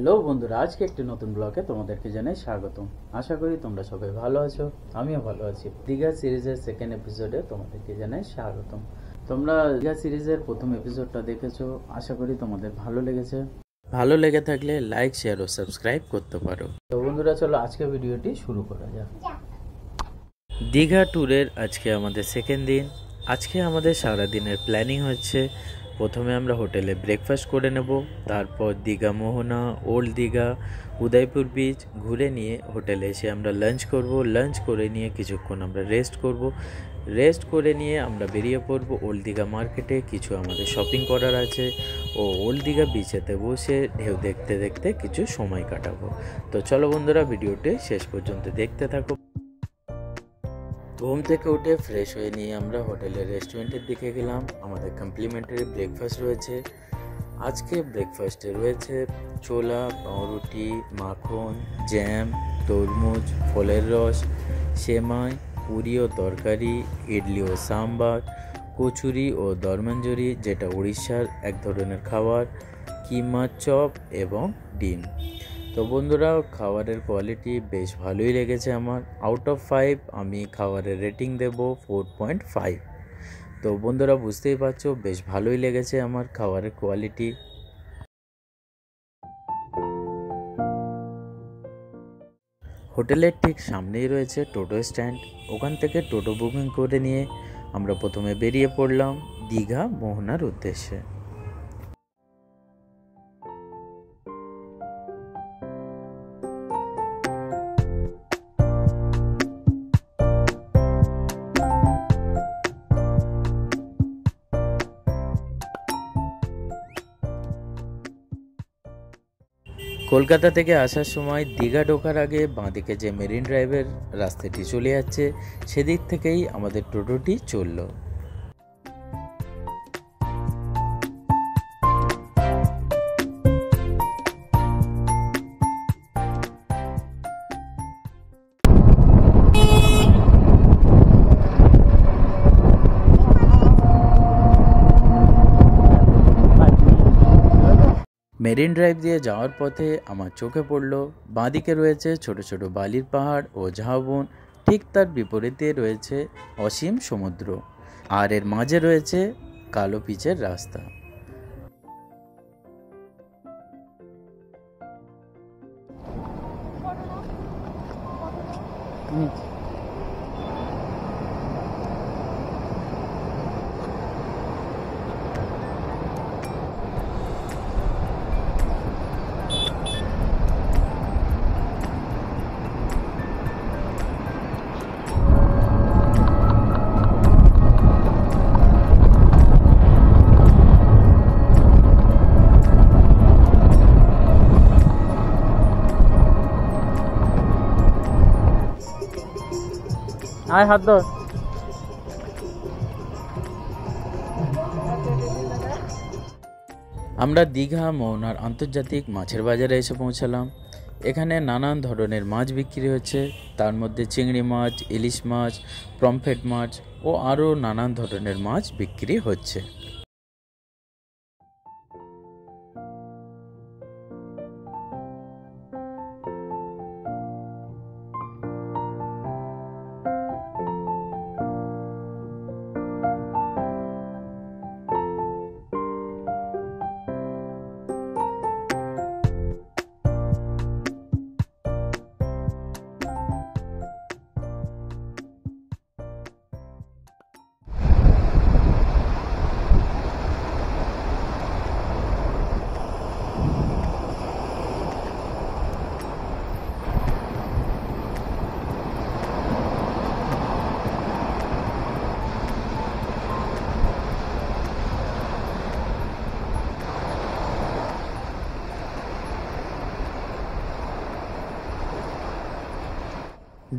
Hello বন্ধুরা, আজকে একটি নতুন ব্লগে তোমাদেরকে জানাই স্বাগতম। আশা করি তোমরা সবাই ভালো আছো, আমিও ভালো আছি। দীঘা সিরিজের সেকেন্ড এপিসোডে তোমাদেরকে জানাই স্বাগতম। তোমরা দীঘা সিরিজের প্রথম এপিসোডটা দেখেছো, আশা করি তোমাদের ভালো লেগেছে। ভালো লেগে থাকলে লাইক, শেয়ার ও সাবস্ক্রাইব করতে পারো। তো বন্ধুরা, চলো আজকে ভিডিওটি শুরু করা যাক। দীঘা ট্যুরের আজকে আমাদের সেকেন্ড দিন। আজকে আমাদের সারাদিনের প্ল্যানিং হচ্ছে, প্রথমে আমরা হোটেলে ব্রেকফাস্ট করে নেব, তারপর দীঘা মোহনা, ওল্ড দীঘা, উদয়পুর বিচ ঘুরে নিয়ে হোটেলে এসে আমরা লাঞ্চ করব। লাঞ্চ করে নিয়ে কিছুক্ষণ আমরা রেস্ট করব। রেস্ট করে নিয়ে আমরা বেরিয়ে পড়ব ওল্ড দীঘা মার্কেটে। কিছু আমাদের শপিং করার আছে ও ওল্ড দীঘা বিচেতে বসে ঢেউ দেখতে দেখতে কিছু সময় কাটাবো। তো চলো বন্ধুরা, ভিডিওটি শেষ পর্যন্ত দেখতে থাকো। ঘুম থেকে উঠে ফ্রেশ হয়ে নিয়ে আমরা হোটেলের রেস্টুরেন্টের দিকে গেলাম। আমাদের কমপ্লিমেন্টারি ব্রেকফাস্ট রয়েছে। আজকে ব্রেকফাস্টে রয়েছে ছোলা, পাউরুটি, মাখন, জ্যাম, তরমুজ, ফলের রস, সেমাই, পুরি ও তরকারি, ইডলি ও সাম্বার, কচুরি ও দরমঞ্জরি যেটা উড়িষ্যার এক ধরনের খাবার, কিমা চপ এবং ডিম। তো বন্ধুরা, খাবারের কোয়ালিটি বেশ ভালোই লেগেছে আমার। আউট অফ 5 আমি খাবারের রেটিং দেব 4.5। তো বন্ধুরা, বুঝতেই পারছো বেশ ভালোই লেগেছে আমার খাবারের কোয়ালিটি। হোটেলের ঠিক সামনেই রয়েছে টোটো স্ট্যান্ড। ওখান থেকে টোটো বুকিং করে নিয়ে আমরা প্রথমে বেরিয়ে পড়লাম দীঘা মোহনার উদ্দেশ্যে। কলকাতা থেকে আসার সময় দীঘা ঢোকার আগে বাঁদিকে যে মেরিন ড্রাইভের রাস্তাটি চলে যাচ্ছে, সেদিক থেকেই আমাদের টোটোটি চললো। মেরিন ড্রাইভ দিয়ে যাওয়ার পথে আমার চোখে পড়ল বাঁদিকে রয়েছে ছোট ছোট বালির পাহাড় ও ঝাউবন, ঠিক তার বিপরীতে রয়েছে অসীম সমুদ্র, আর এর মাঝে রয়েছে কালো পিচের রাস্তা। আয় হাত ধর। আমরা দীঘা মোহনার আন্তর্জাতিক মাছের বাজারে এসে পৌঁছালাম। এখানে নানান ধরনের মাছ বিক্রি হচ্ছে, তার মধ্যে চিংড়ি মাছ, ইলিশ মাছ, পমফ্রেট মাছ ও আরও নানান ধরনের মাছ বিক্রি হচ্ছে।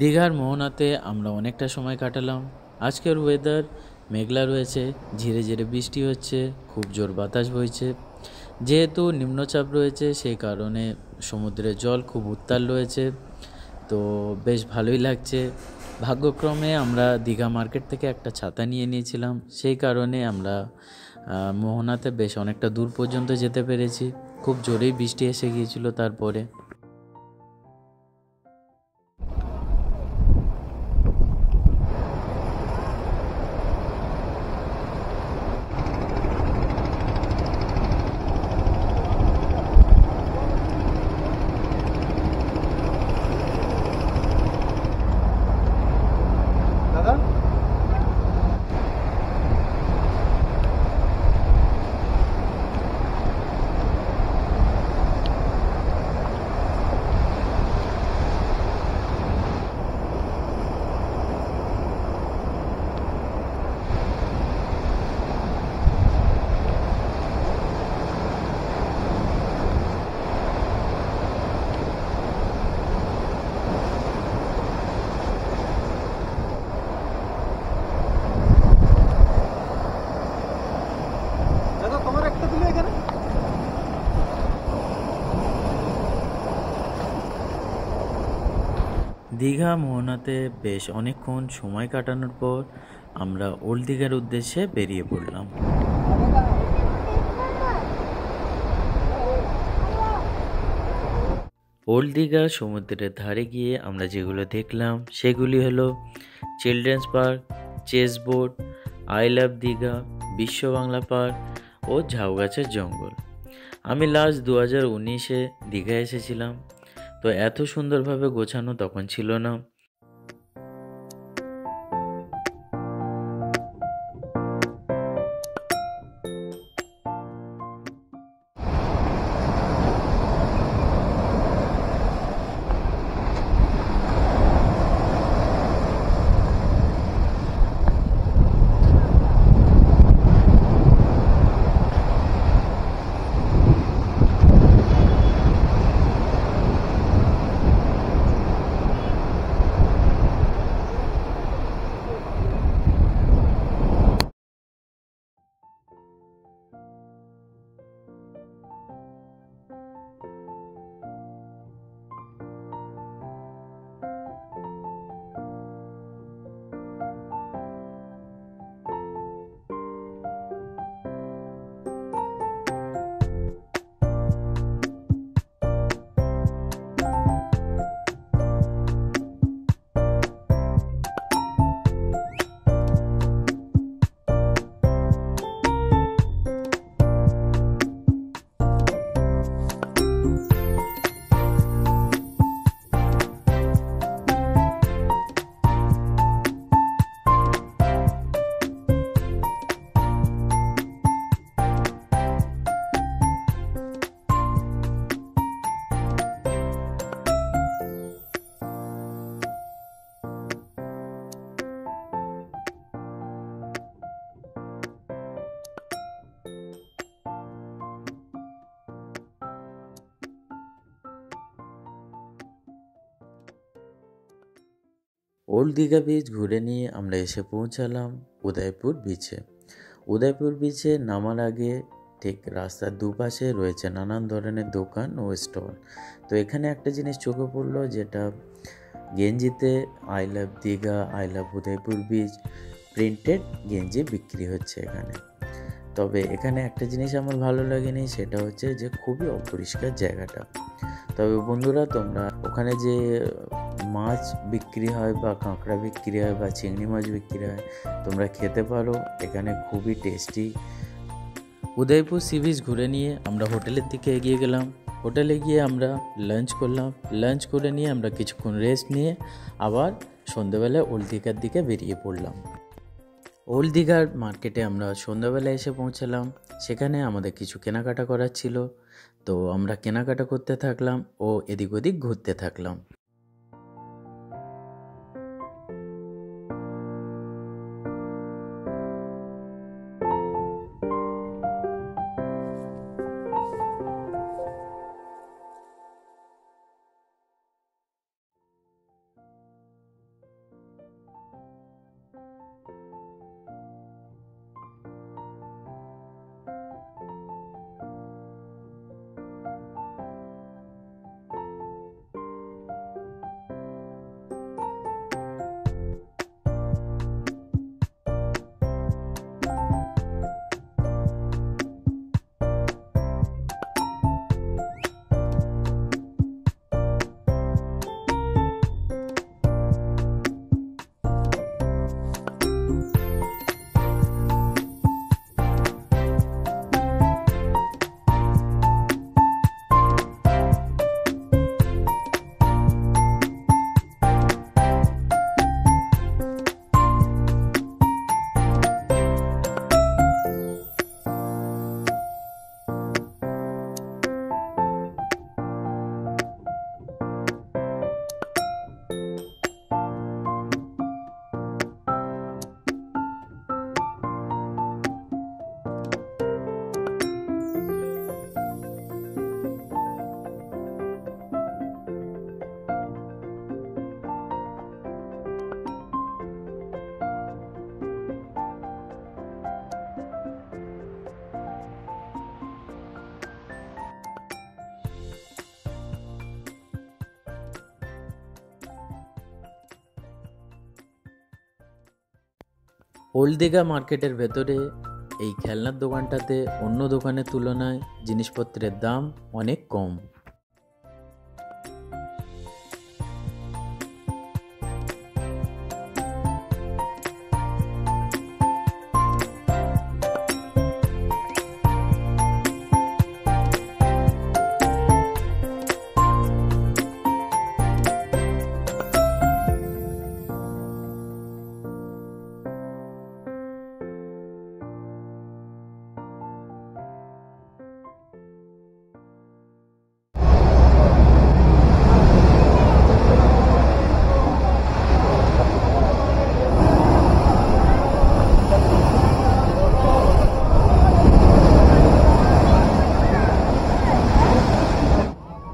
দীঘার মোহনাতে আমরা অনেকটা সময় কাটালাম। আজকের ওয়েদার মেঘলা রয়েছে, ঝিরে ঝিরে বৃষ্টি হচ্ছে, খুব জোর বাতাস বইছে। যেহেতু নিম্নচাপ রয়েছে, সেই কারণে সমুদ্রের জল খুব উত্তাল রয়েছে। তো বেশ ভালোই লাগছে। ভাগ্যক্রমে আমরা দীঘা মার্কেট থেকে একটা ছাতা নিয়ে নিয়েছিলাম, সেই কারণে আমরা মোহনাতে বেশ অনেকটা দূর পর্যন্ত যেতে পেরেছি। খুব জোরেই বৃষ্টি এসে গিয়েছিল তারপরে। দীঘা মোহনাতে বেশ অনেকক্ষণ সময় কাটানোর পর আমরা ওল্ড দীঘার উদ্দেশ্যে বেরিয়ে পড়লাম। ওল্ড দীঘা সমুদ্রের ধারে গিয়ে আমরা যেগুলো দেখলাম সেগুলি হলো children's park, chess boat, I love Digha, Biswa Bangla park ও ঝাউগাছের জঙ্গল। আমি লাস্ট 2019-এ দীঘা এসেছিলাম, তো এত সুন্দরভাবে গোছানো তখন ছিল না। ওল্ড দীঘা বিচ ঘুরে নিয়ে আমরা এসে পৌঁছালাম উদয়পুর বিচে। উদয়পুর বিচে নামার আগে ঠিক রাস্তার দুপাশে রয়েছে নানান ধরনের দোকান ও স্টল। তো এখানে একটা জিনিস চোখে পড়লো, যেটা গেঞ্জিতে I love Digha, I love Udaipur beach printed গেঞ্জি বিক্রি হচ্ছে এখানে। তবে এখানে একটা জিনিস আমার ভালো লাগেনি, সেটা হচ্ছে যে খুবই অপরিষ্কার জায়গাটা। তবে বন্ধুরা, তোমরা ওখানে যে মাছ বিক্রি হয় বা কাঁকড়া বিক্রি হয় বা চিংড়ি মাছ বিক্রি হয়, তোমরা খেতে পারো, এখানে খুবই টেস্টি। উদয়পুর সি বিচ ঘুরে নিয়ে আমরা হোটেলের দিকে এগিয়ে গেলাম। হোটেলে গিয়ে আমরা লাঞ্চ করলাম। লাঞ্চ করে নিয়ে আমরা কিছুক্ষণ রেস্ট নিয়ে আবার সন্ধ্যেবেলায় ওল্ড দীঘার দিকে বেরিয়ে পড়লাম। ওল্ড দীঘার মার্কেটে আমরা সন্ধ্যাবেলা এসে পৌঁছালাম। সেখানে আমাদের কিছু কেনাকাটা করার ছিল, তো আমরা কেনাকাটা করতে থাকলাম ও এদিক ওদিক ঘুরতে থাকলাম। ওল্ড দীঘা মার্কেটের ভেতরে এই খেলনার দোকানটাতে অন্য দোকানের তুলনায় জিনিসপত্রের দাম অনেক কম।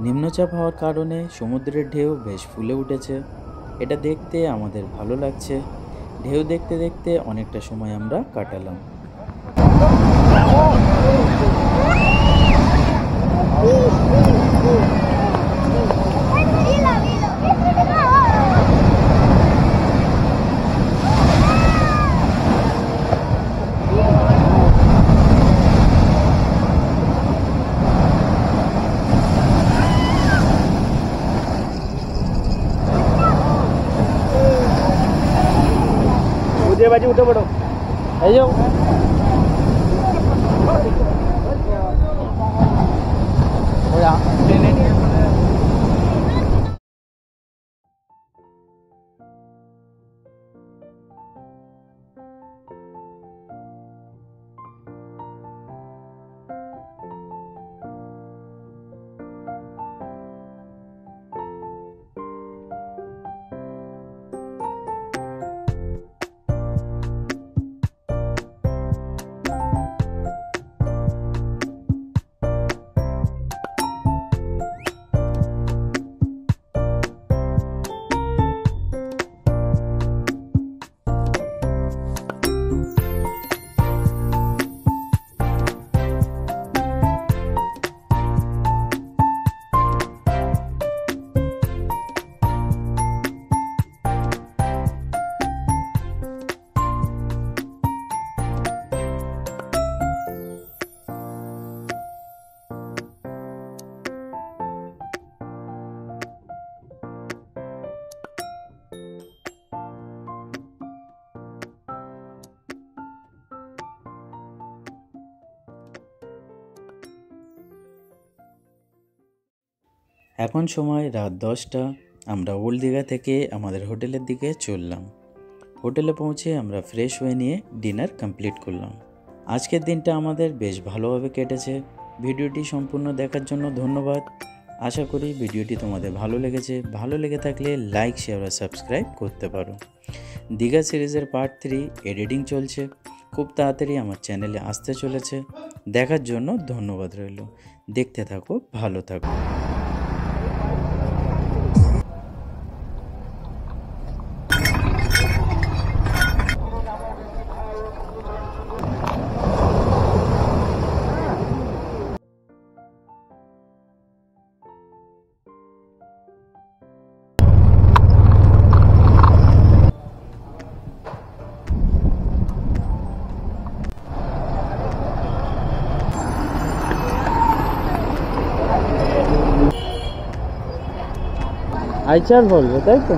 নিম্নচাপ হওয়ার কারণে সমুদ্রের ঢেউ বেশ ফুলে উঠেছে। এটা দেখতে আমাদের ভালো লাগছে। ঢেউ দেখতে দেখতে অনেকটা সময় আমরা কাটালাম। बाजू उठो पड़ो है जाओ এখন সময় রাত 10টা। আমরা ওল্ড দীঘা থেকে আমাদের হোটেলের দিকে চললাম। হোটেলে পৌঁছে আমরা ফ্রেশ হয়ে নিয়ে ডিনার কমপ্লিট করলাম। আজকের দিনটা আমাদের বেশ ভালোভাবে কেটেছে। ভিডিওটি সম্পূর্ণ দেখার জন্য ধন্যবাদ। আশা করি ভিডিওটি তোমাদের ভালো লেগেছে। ভালো লেগে থাকলে লাইক, শেয়ার আর সাবস্ক্রাইব করতে পারো। দীঘা সিরিজের পার্ট 3 এডিটিং চলছে, খুব তাড়াতাড়ি আমার চ্যানেলে আসতে চলেছে। দেখার জন্য ধন্যবাদ রইল। দেখতে থাকো, ভালো থাকো। আইচার বলবো তাই তো।